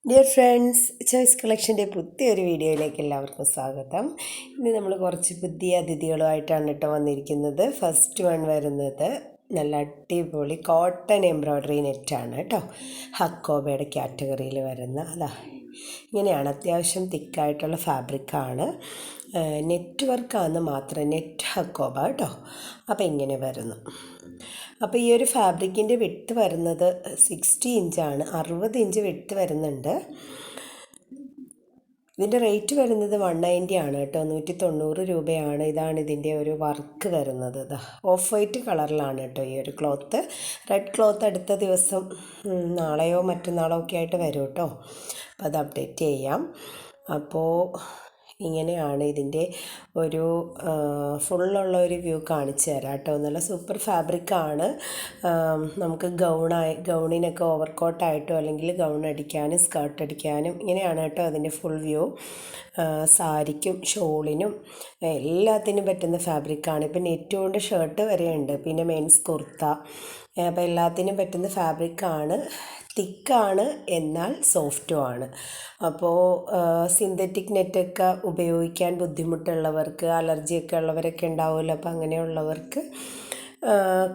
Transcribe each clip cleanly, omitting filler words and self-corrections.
Dear friends, choice കളക്ഷൻ്റെ പുതിയൊരു വീഡിയോയിലേക്ക് എല്ലാവർക്കും സ്വാഗതം. ഇനി നമ്മൾ കുറച്ച് പുതിയ അതിഥികളുമായിട്ടാണ് വന്നിരിക്കുന്നത്. ഫസ്റ്റ് വൺ വരുന്നത് നല്ല അടിപൊളി കോട്ടൺ എംബ്രോയ്ഡറി നെറ്റാണ് കേട്ടോ. ഹക്കോബയുടെ കാറ്റഗറിയിൽ വരുന്ന ഇങ്ങനെയാണ്. അത്യാവശ്യം തിക്കായിട്ടുള്ള ഫാബ്രിക്കാണ്. നെറ്റ് വർക്കാണെന്ന് മാത്രം, നെറ്റ് ഹക്കോബ കേട്ടോ. അപ്പോൾ ഇങ്ങനെ വരുന്നു. അപ്പോൾ ഈ ഒരു ഫാബ്രിക്കിൻ്റെ വിഡ്ത്ത് വരുന്നത് 60 ഇഞ്ചാണ്. 60 ഇഞ്ച് വിഡ്ത്ത് വരുന്നുണ്ട്. ഇതിൻ്റെ റേറ്റ് വരുന്നത് 190 ആണ് കേട്ടോ. 190 രൂപയാണ്. ഇതാണ് ഇതിൻ്റെ ഒരു വർക്ക് വരുന്നത്. ഓഫ് വൈറ്റ് കളറിലാണ് കേട്ടോ ഈ ഒരു ക്ലോത്ത്. റെഡ് ക്ലോത്ത് അടുത്ത ദിവസം നാളെയോ മറ്റന്നാളോ ഒക്കെ ആയിട്ട് വരും കേട്ടോ. അപ്പോൾ അത് അപ്ഡേറ്റ് ചെയ്യാം. അപ്പോൾ ഇങ്ങനെയാണ് ഇതിൻ്റെ ഒരു ഫുള്ളുള്ള ഒരു വ്യൂ കാണിച്ചു തരാം കേട്ടോ. നല്ല സൂപ്പർ ഫാബ്രിക്കാണ്. നമുക്ക് ഗൗണിനൊക്കെ ഓവർകോട്ടായിട്ടോ അല്ലെങ്കിൽ ഗൗൺ അടിക്കാനും സ്കേർട്ട് അടിക്കാനും ഇങ്ങനെയാണ് കേട്ടോ അതിൻ്റെ ഫുൾ വ്യൂ. സാരിക്കും ഷോളിനും എല്ലാത്തിനും പറ്റുന്ന ഫാബ്രിക്കാണ്. ഇപ്പം നെറ്റ് കൊണ്ട് ഷർട്ട് വരെയുണ്ട്, പിന്നെ മെൻസ് കുർത്ത. അപ്പോൾ എല്ലാത്തിനും പറ്റുന്ന ഫാബ്രിക്കാണ്. തിക്കാണ് എന്നാൽ സോഫ്റ്റുമാണ്. അപ്പോൾ സിന്തറ്റിക് നെറ്റൊക്കെ ഉപയോഗിക്കാൻ ബുദ്ധിമുട്ടുള്ളവർക്ക്, അലർജിയൊക്കെ ഉള്ളവരൊക്കെ ഉണ്ടാവുമല്ലോ. അപ്പോൾ അങ്ങനെയുള്ളവർക്ക്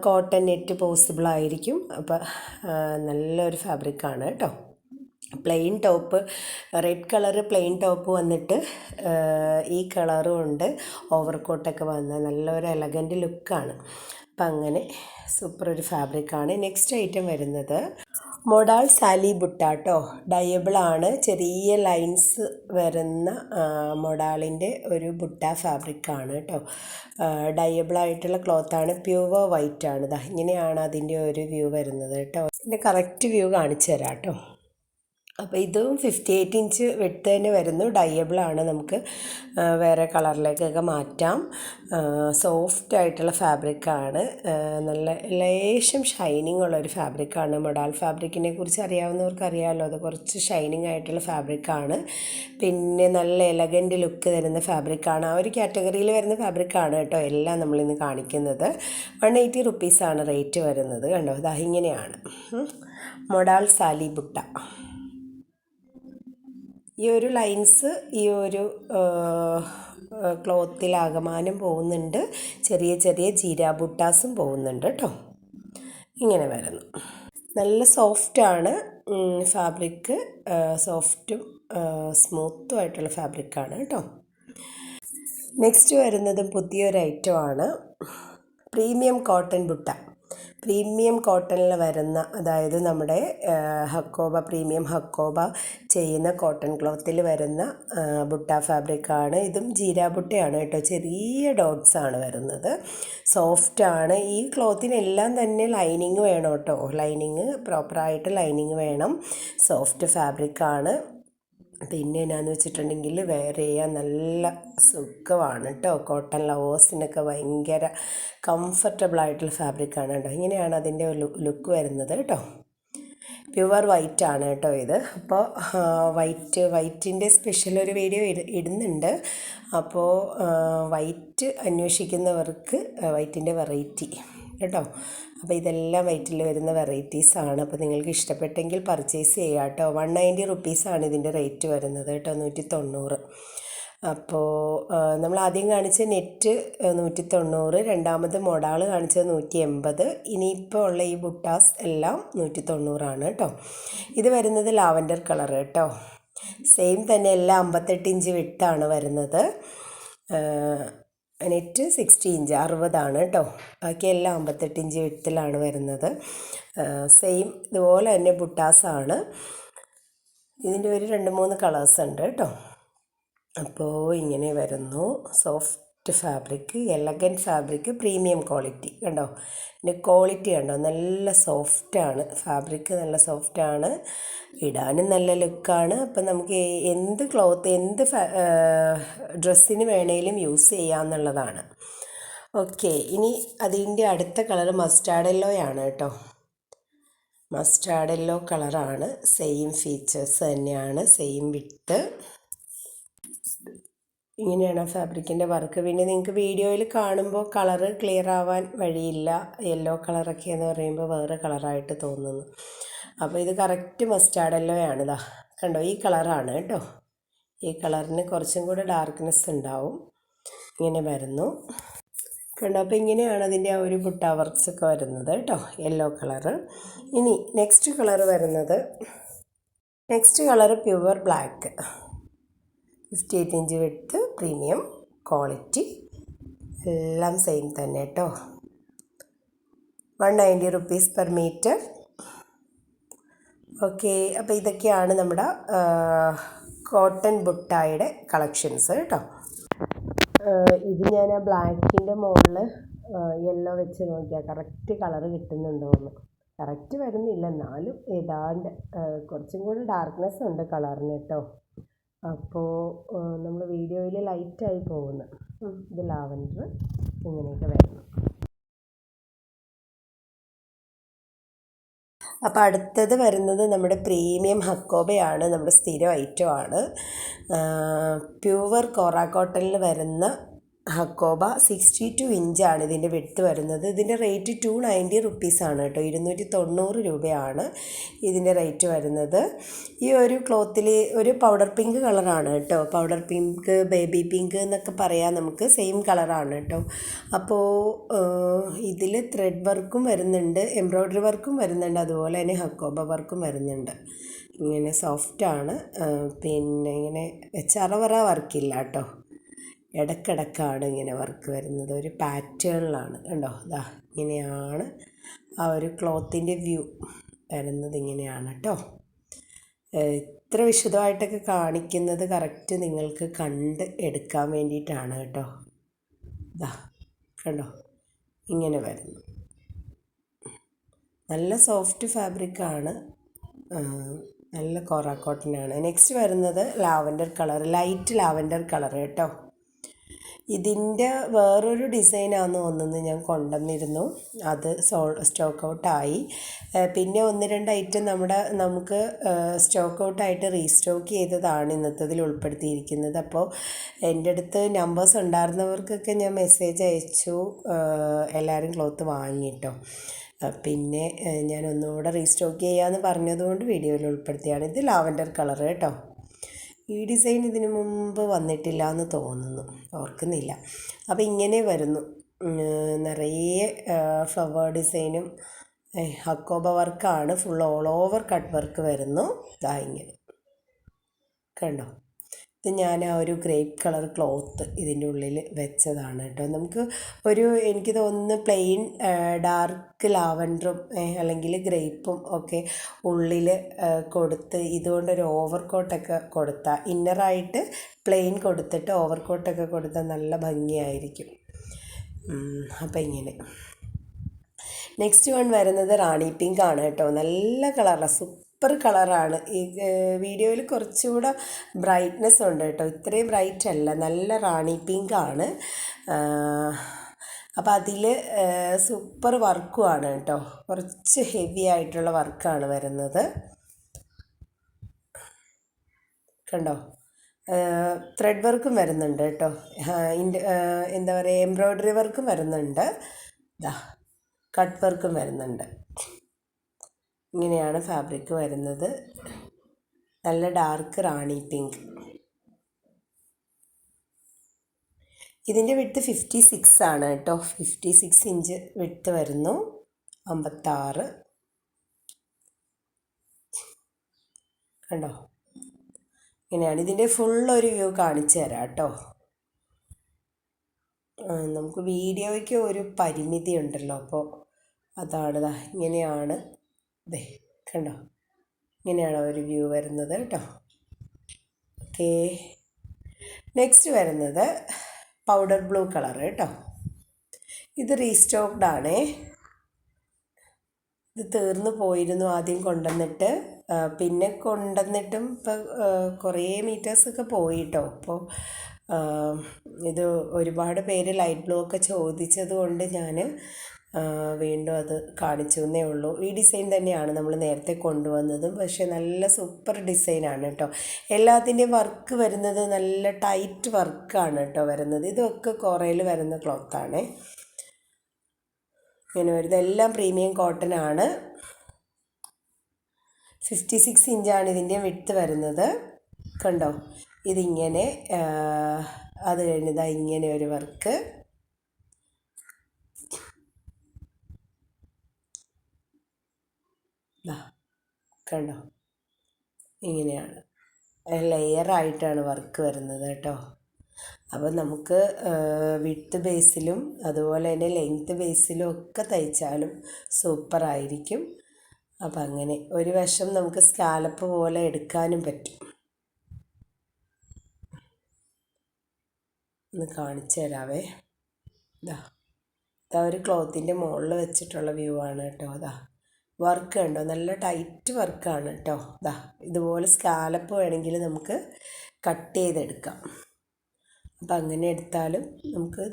കോട്ടൺ നെറ്റ് പോസിബിൾ ആയിരിക്കും. അപ്പോൾ നല്ലൊരു ഫാബ്രിക്കാണ് കേട്ടോ. Plain top, red colour plain top വന്നിട്ട് ഈ കളറും ഉണ്ട്, ഓവർകോട്ടൊക്കെ വന്ന നല്ലൊരു എലഗൻറ്റ് ലുക്കാണ്. അപ്പം അങ്ങനെ സൂപ്പർ ഒരു ഫാബ്രിക്കാണ്. നെക്സ്റ്റ് ഐറ്റം വരുന്നത് മൊഡാൾ സാലി ബുട്ട കേട്ടോ. ഡയബിളാണ്, ചെറിയ ലൈൻസ് വരുന്ന മൊഡാളിൻ്റെ ഒരു ബുട്ട ഫാബ്രിക്കാണ് കേട്ടോ. ഡയബിളായിട്ടുള്ള ക്ലോത്താണ്, പ്യുവർ വൈറ്റ് ആണ്. ഇങ്ങനെയാണ് അതിൻ്റെ ഒരു വ്യൂ വരുന്നത് കേട്ടോ. ഇതിൻ്റെ കറക്റ്റ് വ്യൂ കാണിച്ചു തരാം കേട്ടോ. അപ്പോൾ ഇതും 58 ഇഞ്ച് വിഡ്ത്ത് തന്നെ വരുന്നു. ഡയബിളാണ്, നമുക്ക് വേറെ കളറിലേക്കൊക്കെ മാറ്റാം. സോഫ്റ്റ് ആയിട്ടുള്ള ഫാബ്രിക്കാണ്. നല്ല ലേശം ഷൈനിങ് ഉള്ളൊരു ഫാബ്രിക്കാണ്. മൊഡാൾ ഫാബ്രിക്കിനെ കുറിച്ച് അറിയാവുന്നവർക്ക് അറിയാമല്ലോ, അത് കുറച്ച് ഷൈനിങ് ആയിട്ടുള്ള ഫാബ്രിക്കാണ്. പിന്നെ നല്ല എലഗൻറ്റ് ലുക്ക് തരുന്ന ഫാബ്രിക്കാണ്. ആ ഒരു കാറ്റഗറിയിൽ വരുന്ന ഫാബ്രിക്കാണ് കേട്ടോ എല്ലാം നമ്മളിന്ന് കാണിക്കുന്നത്. 180 റുപ്പീസാണ് റേറ്റ് വരുന്നത് കണ്ടോ. ഇങ്ങനെയാണ് മൊഡാൾ സാലി ബുട്ട. ഈ ഒരു ലൈൻസ് ഈ ഒരു ക്ലോത്തിലാകമാനം പോകുന്നുണ്ട്. ചെറിയ ചെറിയ ജീരാ ബുട്ടാസും പോകുന്നുണ്ട് കേട്ടോ. ഇങ്ങനെ വരുന്നു. നല്ല സോഫ്റ്റാണ് ഫാബ്രിക്ക്. സോഫ്റ്റും സ്മൂത്തും ആയിട്ടുള്ള ഫാബ്രിക്കാണ് കേട്ടോ. നെക്സ്റ്റ് വരുന്നതും പുതിയൊരു ഐറ്റമാണ് പ്രീമിയം കോട്ടൺ ബുട്ട. പ്രീമിയം കോട്ടണിൽ വരുന്ന, അതായത് നമ്മുടെ ഹക്കോബ, പ്രീമിയം ഹക്കോബ ചെയ്യുന്ന കോട്ടൺ ക്ലോത്തിൽ വരുന്ന ബുട്ട ഫാബ്രിക്കാണ്. ഇതും ജീരാ ബുട്ടയാണ് കേട്ടോ. ചെറിയ ഡോട്ട്സാണ് വരുന്നത്. സോഫ്റ്റാണ്. ഈ ക്ലോത്തിനെല്ലാം തന്നെ ലൈനിങ് വേണം കേട്ടോ. ലൈനിങ് പ്രോപ്പറായിട്ട് ലൈനിങ് വേണം. സോഫ്റ്റ് ഫാബ്രിക്കാണ്. പിന്നെ എന്നാന്ന് വെച്ചിട്ടുണ്ടെങ്കിൽ വെയർ ചെയ്യാൻ നല്ല സുഖമാണ് കേട്ടോ. കോട്ടൺ ലവേഴ്സിനൊക്കെ ഭയങ്കര കംഫർട്ടബിളായിട്ടുള്ള ഫാബ്രിക്കാണ് കേട്ടോ. ഇങ്ങനെയാണ് അതിൻ്റെ ലുക്ക് വരുന്നത് കേട്ടോ. പ്യുവർ വൈറ്റ് ആണ് കേട്ടോ ഇത്. അപ്പോൾ വൈറ്റിൻ്റെ സ്പെഷ്യൽ ഒരു വീഡിയോ ഇടുന്നുണ്ട്. അപ്പോൾ വൈറ്റ് അന്വേഷിക്കുന്നവർക്ക് വൈറ്റിൻ്റെ വെറൈറ്റി കേട്ടോ. അപ്പോൾ ഇതെല്ലാം വൈറ്റിൽ വരുന്ന വെറൈറ്റീസാണ്. അപ്പോൾ നിങ്ങൾക്ക് ഇഷ്ടപ്പെട്ടെങ്കിൽ പർച്ചേസ് ചെയ്യുക കേട്ടോ. 190 റുപ്പീസാണ് ഇതിൻ്റെ റേറ്റ് വരുന്നത് കേട്ടോ. 190. അപ്പോൾ നമ്മൾ ആദ്യം കാണിച്ച നെറ്റ് 190, രണ്ടാമത് മൊഡാൾ കാണിച്ചത് 180. ഇനിയിപ്പോൾ ഉള്ള ഈ ബുട്ടാസ് എല്ലാം 190 കേട്ടോ. ഇത് വരുന്നത് ലാവൻഡർ കളർ കേട്ടോ. സെയിം തന്നെ എല്ലാം 58 ഇഞ്ച് വിട്ടാണ് വരുന്നത്. നെറ്റ് 60 ഇഞ്ച് 60 കേട്ടോ. ബാക്കി എല്ലാം 58 ഇഞ്ച് വിട്ടിലാണ് വരുന്നത്. സെയിം ഇതുപോലെ തന്നെ ബുട്ടാസാണ്. ഇതിൻ്റെ ഒരു 2-3 കളേഴ്സ് ഉണ്ട് കേട്ടോ. അപ്പോൾ ഇങ്ങനെ വരുന്നു. Soft fabric, elegant fabric, premium quality കണ്ടോ. ഇതിൻ്റെ ക്വാളിറ്റി കണ്ടോ, നല്ല സോഫ്റ്റാണ് ഫാബ്രിക്ക്. നല്ല സോഫ്റ്റാണ്, ഇടാനും നല്ല ലുക്കാണ്. അപ്പം നമുക്ക് എന്ത് ക്ലോത്ത്, എന്ത് ഡ്രസ്സിന് വേണേലും യൂസ് ചെയ്യാമെന്നുള്ളതാണ്. ഓക്കെ, ഇനി അതിൻ്റെ അടുത്ത കളർ മസ്റ്റാർഡ് യെല്ലോയാണ് കേട്ടോ. മസ്റ്റാർഡ് യെല്ലോ കളറാണ്. സെയിം ഫീച്ചേഴ്സ് തന്നെയാണ്, സെയിം വിഡ്ത്ത്. ഇങ്ങനെയാണ് ഫാബ്രിക്കിൻ്റെ വർക്ക്. പിന്നെ നിങ്ങൾക്ക് വീഡിയോയിൽ കാണുമ്പോൾ കളറ് ക്ലിയർ ആവാൻ വഴിയില്ല. യെല്ലോ കളറൊക്കെ എന്ന് പറയുമ്പോൾ വേറെ കളറായിട്ട് തോന്നുന്നു. അപ്പോൾ ഇത് കറക്റ്റ് മസ്റ്റാർഡ് യെല്ലോയാണ്. കണ്ടോ, ഈ കളറാണ് കേട്ടോ. ഈ കളറിന് കുറച്ചും കൂടെ ഡാർക്ക്നെസ് ഉണ്ടാവും. ഇങ്ങനെ വരുന്നു കണ്ടോ. അപ്പോൾ ഇങ്ങനെയാണ് അതിൻ്റെ ആ ഒരു ബുട്ട വർക്ക്സ് ഒക്കെ വരുന്നത് കേട്ടോ, യെല്ലോ കളറ്. ഇനി next colour pure black, 58 inch width, premium quality, എല്ലാം സെയിം തന്നെ കേട്ടോ. 190 റുപ്പീസ് പെർ മീറ്റർ. ഓക്കെ, അപ്പോൾ ഇതൊക്കെയാണ് നമ്മുടെ കോട്ടൺ ബുട്ടായുടെ കളക്ഷൻസ് കേട്ടോ. ഇത് ഞാൻ ആ ബ്ലാക്കിൻ്റെ മുകളിൽ യെല്ലോ വെച്ച് നോക്കിയാൽ കറക്റ്റ് കളറ് കിട്ടുന്നുണ്ടോയെന്ന്. കറക്റ്റ് വരുന്നില്ല, എന്നാലും ഏതാണ്ട് കുറച്ചും കൂടി ഡാർക്ക്നെസ് ഉണ്ട് കളറിന് കേട്ടോ. അപ്പോൾ നമ്മൾ വീഡിയോയിൽ ലൈറ്റായി പോകുന്നു. ഇത് ലാവൻഡർ ഇങ്ങനെയൊക്കെ വരുന്നു. അപ്പോൾ അടുത്തത് വരുന്നത് നമ്മുടെ പ്രീമിയം ഹക്കോബയാണ്, നമ്മുടെ സ്ഥിരം ഐറ്റമാണ്. പ്യുവർ കോറ കോട്ടണിൽ വരുന്ന ഹക്കോബ 62 ഇഞ്ചാണ് ഇതിൻ്റെ വിഡ്ത്ത് വരുന്നത്. ഇതിൻ്റെ റേറ്റ് 290 റുപ്പീസാണ് കേട്ടോ, 290 രൂപയാണ് ഇതിൻ്റെ റേറ്റ് വരുന്നത്. ഈ ഒരു ക്ലോത്തിൽ ഒരു പൗഡർ പിങ്ക് കളറാണ് കേട്ടോ, പൗഡർ പിങ്ക്, ബേബി പിങ്ക് എന്നൊക്കെ പറയാം നമുക്ക്, സെയിം കളറാണ് കേട്ടോ. അപ്പോൾ ഇതിൽ ത്രെഡ് വർക്കും വരുന്നുണ്ട്, എംബ്രോയ്ഡറി വർക്കും വരുന്നുണ്ട്, അതുപോലെ തന്നെ ഹക്കോബ വർക്കും വരുന്നുണ്ട്. ഇങ്ങനെ സോഫ്റ്റാണ്, പിന്നെ ഇങ്ങനെ ചറവറ വർക്കില്ല കേട്ടോ, ഇടക്കിടക്കാണ് ഇങ്ങനെ വർക്ക് വരുന്നത്, ഒരു പാറ്റേണിലാണ് കണ്ടോ. ഇതാ ഇങ്ങനെയാണ് ആ ഒരു ക്ലോത്തിൻ്റെ വ്യൂ വരുന്നത്, ഇങ്ങനെയാണ് കേട്ടോ. ഇത്ര വിശദമായിട്ടൊക്കെ കാണിക്കുന്നത് കറക്റ്റ് നിങ്ങൾക്ക് കണ്ട് എടുക്കാൻ വേണ്ടിയിട്ടാണ് കേട്ടോ. ഇതാ കണ്ടോ, ഇങ്ങനെ വരുന്നു, നല്ല സോഫ്റ്റ് ഫാബ്രിക്കാണ്, നല്ല കോറ കോട്ടനാണ്. നെക്സ്റ്റ് വരുന്നത് lavender colour, light lavender colour കേട്ടോ. ഇതിൻ്റെ വേറൊരു ഡിസൈനാണെന്ന് തോന്നുന്നത് ഞാൻ കൊണ്ടുവന്നിരുന്നു, അത് സ്റ്റോക്ക് ഔട്ടായി. പിന്നെ 1-2 ഐറ്റം നമുക്ക് സ്റ്റോക്ക് ഔട്ടായിട്ട് റീസ്റ്റോക്ക് ചെയ്തതാണ് ഇന്നത്തതിൽ ഉൾപ്പെടുത്തിയിരിക്കുന്നത്. അപ്പോൾ എൻ്റെ അടുത്ത് നമ്പേഴ്സ് ഉണ്ടായിരുന്നവർക്കൊക്കെ ഞാൻ മെസ്സേജ് അയച്ചു, എല്ലാവരും ക്ലോത്ത് വാങ്ങിട്ടോ. പിന്നെ ഞാൻ ഒന്നുകൂടെ റീസ്റ്റോക്ക് ചെയ്യാമെന്ന് പറഞ്ഞതുകൊണ്ട് വീഡിയോയിൽ ഉൾപ്പെടുത്തിയാണ്. ഇത് ലാവൻഡർ കളർ കേട്ടോ. ഈ ഡിസൈൻ ഇതിനു മുമ്പ് വന്നിട്ടില്ല എന്ന് തോന്നുന്നു, ഓർക്കുന്നില്ല. അപ്പോൾ ഇങ്ങനെ വരുന്നു, നിറയെ ഫ്ലവർ ഡിസൈനും ഹക്കോബ വർക്കാണ്, full all over cut work വരുന്നു. ഇതാ ഇങ്ങനെ കണ്ടോ. ഇത് ഞാൻ ആ ഒരു ഗ്രേപ്പ് കളർ ക്ലോത്ത് ഇതിൻ്റെ ഉള്ളിൽ വെച്ചതാണ് കേട്ടോ. നമുക്ക് എനിക്ക് തോന്നുന്നു പ്ലെയിൻ ഡാർക്ക് ലാവൻഡറും അല്ലെങ്കിൽ ഗ്രേപ്പും ഒക്കെ ഉള്ളിൽ കൊടുത്ത് ഇതുകൊണ്ടൊരു ഓവർകോട്ടൊക്കെ കൊടുത്താൽ, ഇന്നറായിട്ട് പ്ലെയിൻ കൊടുത്തിട്ട് ഓവർകോട്ടൊക്കെ കൊടുത്താൽ നല്ല ഭംഗിയായിരിക്കും. അപ്പോൾ ഇങ്ങനെ നെക്സ്റ്റ് വൺ വരുന്നത് റാണി പിങ്ക് ആണ് കേട്ടോ. നല്ല കളറാണ്, സൂപ്പർ കളറാണ്. ഈ വീഡിയോയിൽ കുറച്ചുകൂടെ ബ്രൈറ്റ്നെസ് ഉണ്ട് കേട്ടോ, ഇത്രയും ബ്രൈറ്റ് അല്ല, നല്ല റാണി പിങ്ക് ആണ്. അപ്പോൾ അതിൽ സൂപ്പർ വർക്കുമാണ് കേട്ടോ, കുറച്ച് ഹെവി ആയിട്ടുള്ള വർക്കാണ് വരുന്നത് കണ്ടോ. ത്രെഡ് വർക്കും വരുന്നുണ്ട് കേട്ടോ, എന്താ പറയുക, എംബ്രോയ്ഡറി വർക്കും വരുന്നുണ്ട്, ഇതാ കട്ട് വർക്കും വരുന്നുണ്ട്. ഇങ്ങനെയാണ് ഫാബ്രിക് വരുന്നത്, നല്ല ഡാർക്ക് റാണി പിങ്ക്. ഇതിൻ്റെ വിഡ്ത്ത് 56 ആണ് കേട്ടോ, 56 ഇഞ്ച് വിഡ്ത്ത് വരുന്നു, 56 കണ്ടോ. ഇങ്ങനെയാണ് ഇതിൻ്റെ ഫുള്ളൊരു വ്യൂ കാണിച്ചു തരാം കേട്ടോ. നമുക്ക് വീഡിയോയ്ക്ക് ഒരു പരിമിതി ഉണ്ടല്ലോ, അപ്പോൾ അതാണ്. ഇങ്ങനെയാണ്, ദേ കണ്ടോ, ഇങ്ങനെയാണ് ഒരു വ്യൂ വരുന്നത് കേട്ടോ. ഓക്കേ, നെക്സ്റ്റ് വരുന്നത് പൗഡർ ബ്ലൂ കളർ കേട്ടോ. ഇത് റീസ്റ്റോക്ക്ഡ് ആണേ, ഇത് തീർന്നു പോയിരുന്നു ആദ്യം കൊണ്ടുവന്നിട്ട്, പിന്നെ കൊണ്ടുവന്നിട്ടും ഇപ്പം കുറേ മീറ്റേഴ്സൊക്കെ പോയിട്ടോ. അപ്പോൾ ഇത് ഒരുപാട് പേര് ലൈറ്റ് ബ്ലൂ ഒക്കെ ചോദിച്ചത് കൊണ്ട് ഞാൻ വീണ്ടും അത് കാണിച്ചു എന്നേ ഉള്ളൂ. ഈ ഡിസൈൻ തന്നെയാണ് നമ്മൾ നേരത്തെ കൊണ്ടുവന്നതും, പക്ഷേ നല്ല സൂപ്പർ ഡിസൈനാണ് കേട്ടോ. എല്ലാത്തിൻ്റെയും വർക്ക് വരുന്നത് നല്ല ടൈറ്റ് വർക്കാണ് കേട്ടോ വരുന്നത്. ഇതൊക്കെ കോറയിൽ വരുന്ന ക്ലോത്താണ്, ഇങ്ങനെ വരുന്നത് എല്ലാം പ്രീമിയം കോട്ടൺ ആണ്. 56 ഇഞ്ചാണ് ഇതിൻ്റെ വിഡ്ത്ത് വരുന്നത്. കണ്ടോ, ഇതിങ്ങനെ അത് കഴിഞ്ഞതാ ഇങ്ങനെ ഒരു വർക്ക്. കണ്ടോ, ഇങ്ങനെയാണ് ലെയറായിട്ടാണ് വർക്ക് വരുന്നത് കേട്ടോ. അപ്പോൾ നമുക്ക് വിഡ്ത്ത് ബേസിലും അതുപോലെ തന്നെ ലെങ്ത്ത് ബേസിലും ഒക്കെ തയ്ച്ചാലും സൂപ്പറായിരിക്കും. അപ്പം അങ്ങനെ ഒരു വശം നമുക്ക് സ്കാലപ്പ് പോലെ എടുക്കാനും പറ്റും. ഒന്ന് കാണിച്ചു തരാവേ. ഇതാ ഒരു ക്ലോത്തിൻ്റെ മുകളിൽ വെച്ചിട്ടുള്ള വ്യൂ ആണ് കേട്ടോ. വർക്ക് കണ്ടോ, നല്ല ടൈറ്റ് വർക്കാണ് കേട്ടോ. ഇതുപോലെ സ്കാലപ്പ് വേണമെങ്കിൽ നമുക്ക് കട്ട് ചെയ്തെടുക്കാം. അപ്പം അങ്ങനെ എടുത്താലും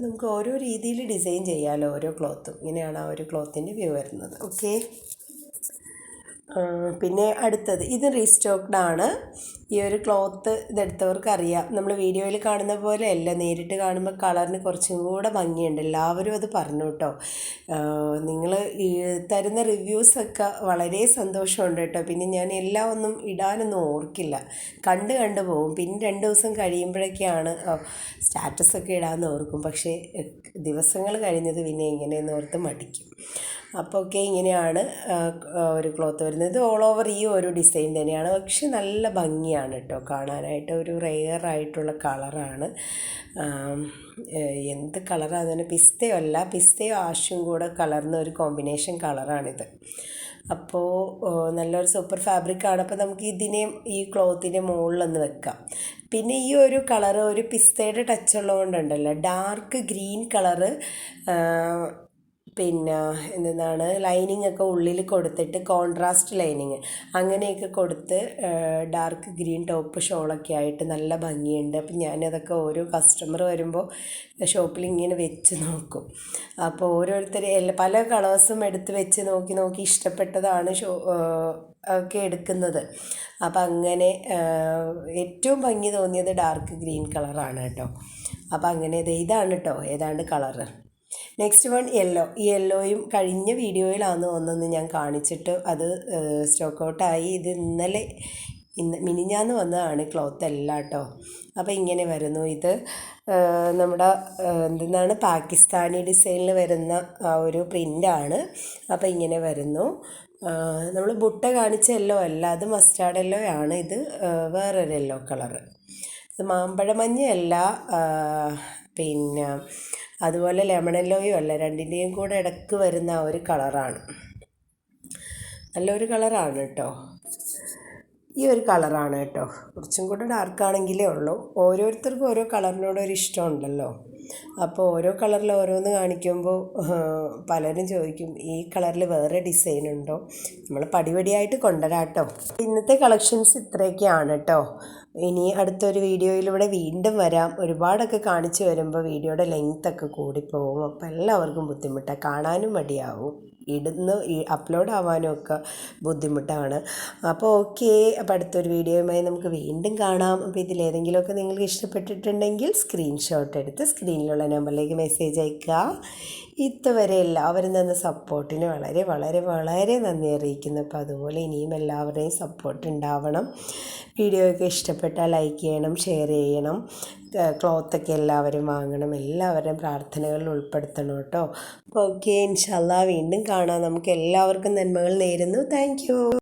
നമുക്ക് ഓരോ രീതിയിൽ ഡിസൈൻ ചെയ്യാമല്ലോ ഓരോ ക്ലോത്തും. ഇങ്ങനെയാണ് ആ ഒരു ക്ലോത്തിൻ്റെ വ്യൂ വരുന്നത്. ഓക്കെ, പിന്നെ അടുത്തത് ഇത് റീസ്റ്റോക്ക്ഡ് ആണ്. ഈ ഒരു ക്ലോത്ത് ഇതെടുത്തവർക്ക് അറിയാം. നമ്മൾ വീഡിയോയിൽ കാണുന്ന പോലെ അല്ല, നേരിട്ട് കാണുമ്പോൾ കളറിന് കുറച്ചും കൂടെ ഭംഗിയുണ്ട്. എല്ലാവരും അത് പറഞ്ഞു കേട്ടോ. നിങ്ങൾ ഈ തരുന്ന റിവ്യൂസൊക്കെ വളരെ സന്തോഷമുണ്ട് കേട്ടോ. പിന്നെ ഞാൻ എല്ലാം ഒന്നും ഇടാനൊന്നും ഓർക്കില്ല, കണ്ടു പോകും. പിന്നെ 2 ദിവസം കഴിയുമ്പോഴൊക്കെയാണ് സ്റ്റാറ്റസൊക്കെ ഇടാമെന്ന് ഓർക്കും. പക്ഷേ ദിവസങ്ങൾ കഴിഞ്ഞത് പിന്നെ എങ്ങനെയെന്ന് ഓർത്ത് മടിക്കും. അപ്പോൾ ഓക്കെ, ഇങ്ങനെയാണ് ഒരു ക്ലോത്ത് വരുന്നത്. ഇത് ഓൾ ഓവർ ഈ ഒരു ഡിസൈൻ തന്നെയാണ്, പക്ഷെ നല്ല ഭംഗിയാണ് കേട്ടോ കാണാനായിട്ട്. ഒരു റെയർ ആയിട്ടുള്ള കളറാണ്. എന്ത് കളറാണ് തന്നെ, പിസ്തയോ അല്ല, പിസ്തയോ ആഷും കൂടെ കലർന്ന ഒരു കോമ്പിനേഷൻ കളറാണിത്. അപ്പോൾ നല്ലൊരു സൂപ്പർ ഫാബ്രിക്കാണ്. അപ്പോൾ നമുക്ക് ഇതിനെയും ഈ ക്ലോത്തിൻ്റെ മുകളിലൊന്ന് വെക്കാം. പിന്നെ ഈ ഒരു കളറ് ഒരു പിസ്തയുടെ ടച്ച് ഉള്ളതുകൊണ്ടുണ്ടല്ലോ, ഡാർക്ക് ഗ്രീൻ കളറ്, പിന്നെ എന്താണ് ലൈനിങ് ഒക്കെ ഉള്ളിൽ കൊടുത്തിട്ട് കോൺട്രാസ്റ്റ് ലൈനിങ് അങ്ങനെയൊക്കെ കൊടുത്ത് ഡാർക്ക് ഗ്രീൻ ടോപ്പ് ഷോളൊക്കെ ആയിട്ട് നല്ല ഭംഗിയുണ്ട്. അപ്പം ഞാനതൊക്കെ ഓരോ കസ്റ്റമർ വരുമ്പോൾ ഷോപ്പിൽ ഇങ്ങനെ വെച്ച് നോക്കും. അപ്പോൾ ഓരോരുത്തർ പല കളേഴ്സും എടുത്ത് വെച്ച് നോക്കി ഇഷ്ടപ്പെട്ടതാണ് ഒക്കെ എടുക്കുന്നത്. അപ്പം അങ്ങനെ ഏറ്റവും ഭംഗി തോന്നിയത് ഡാർക്ക് ഗ്രീൻ കളറാണ് കേട്ടോ. അപ്പം അങ്ങനെ ഇതാണ് കേട്ടോ ഏതാണ്ട് കളറ്. Next one yellow. ഈ യെല്ലോയും കഴിഞ്ഞ വീഡിയോയിലാണ് ഒന്നൊന്ന് ഞാൻ കാണിച്ചിട്ട് അത് സ്റ്റോക്ക് ഔട്ടായി. ഇത് മിനിഞ്ഞാന്ന് വന്നതാണ് ക്ലോത്ത് എല്ലാം കേട്ടോ. അപ്പോൾ ഇങ്ങനെ വരുന്നു. ഇത് നമ്മുടെ എന്താണ് പാകിസ്ഥാനി ഡിസൈനിൽ വരുന്ന ആ ഒരു പ്രിൻ്റാണ്. അപ്പോൾ ഇങ്ങനെ വരുന്നു. നമ്മൾ ബുട്ട കാണിച്ച യെല്ലോ അല്ല, അത് മസ്റ്റാർഡ് യെല്ലോ ആണ്. ഇത് വേറൊരു യെല്ലോ കളറ്. ഇത് മാമ്പഴമഞ്ഞയല്ല, പിന്നെ അതുപോലെ ലെമൺ യെല്ലോയും അല്ല, രണ്ടിൻ്റെയും കൂടെ ഇടയ്ക്ക് വരുന്ന ആ ഒരു കളറാണ്. നല്ലൊരു കളറാണ് കേട്ടോ. ഈ ഒരു കളറാണ് കേട്ടോ. കുറച്ചും കൂടെ ഡാർക്കാണെങ്കിലേ ഉള്ളൂ. ഓരോരുത്തർക്കും ഓരോ കളറിനോടൊരു ഇഷ്ടമുണ്ടല്ലോ. അപ്പോൾ ഓരോ കളറിൽ ഓരോന്ന് കാണിക്കുമ്പോൾ പലരും ചോദിക്കും ഈ കളറിൽ വേറെ ഡിസൈൻ ഉണ്ടോ. നമ്മൾ പടിപടിയായിട്ട് കൊണ്ടുവരാം കേട്ടോ. ഇന്നത്തെ കളക്ഷൻസ് ഇത്രയൊക്കെയാണ് കേട്ടോ. ഇനി അടുത്തൊരു വീഡിയോയിലൂടെ വീണ്ടും വരാം. ഒരുപാടൊക്കെ കാണിച്ചു വരുമ്പോൾ വീഡിയോയുടെ ലെങ്ത്തൊക്കെ കൂടിപ്പോകും. അപ്പോൾ എല്ലാവർക്കും ബുദ്ധിമുട്ടാണ്, കാണാനും മടിയാവും, അപ്ലോഡ് ആവാനും ഒക്കെ ബുദ്ധിമുട്ടാണ്. അപ്പോൾ ഓക്കെ, അപ്പോൾ അടുത്തൊരു വീഡിയോയുമായി നമുക്ക് വീണ്ടും കാണാം. അപ്പോൾ ഇതിലേതെങ്കിലുമൊക്കെ നിങ്ങൾക്ക് ഇഷ്ടപ്പെട്ടിട്ടുണ്ടെങ്കിൽ സ്ക്രീൻഷോട്ട് എടുത്ത് സ്ക്രീനിലുള്ള നമ്പറിലേക്ക് മെസ്സേജ് അയയ്ക്കുക. ഇതുവരെ എല്ലാവരും തന്ന സപ്പോർട്ടിന് വളരെ വളരെ വളരെ നന്ദി അറിയിക്കുന്നു. അപ്പോൾ അതുപോലെ ഇനിയും എല്ലാവരുടെയും സപ്പോർട്ട് ഉണ്ടാവണം. വീഡിയോയൊക്കെ ഇഷ്ടപ്പെട്ടാൽ ലൈക്ക് ചെയ്യണം, ഷെയർ ചെയ്യണം. ക്ലോത്തൊക്കെ എല്ലാവരും വാങ്ങണം. എല്ലാവരുടെയും പ്രാർത്ഥനകളിൽ ഉൾപ്പെടുത്തണം കേട്ടോ. അപ്പോൾ ഓക്കെ, ഇൻഷാ അല്ലാഹ് വീണ്ടും കാണാം. നമുക്ക് എല്ലാവർക്കും നന്മകൾ നേരുന്നു. Thank you.